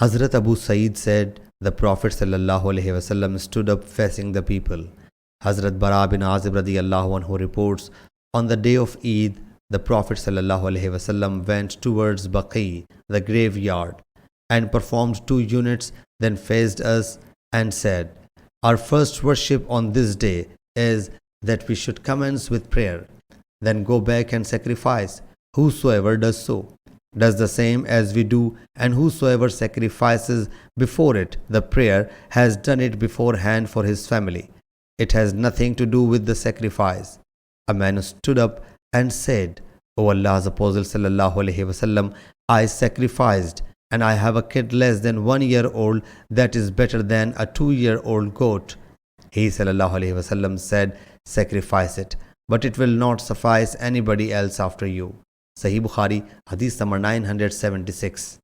Hazrat Abu Sa'id said, the Prophet ﷺ stood up facing the people. Hazrat Bara bin Azib radiyallahu anhu reports, on the day of Eid, the Prophet ﷺ went towards Baqi, the graveyard, and performed 2 units, then faced us and said, our first worship on this day is that we should commence with prayer, then go back and sacrifice. Whosoever does so, does the same as we do, and whosoever sacrifices before it, the prayer, has done it beforehand for his family. It has nothing to do with the sacrifice. A man stood up and said, O Allah's Apostle ﷺ, I sacrificed, and I have a kid less than 1 year old that is better than a 2-year-old goat. He ﷺ said, sacrifice it, but it will not suffice anybody else after you. Sahih Bukhari, Hadith number 976.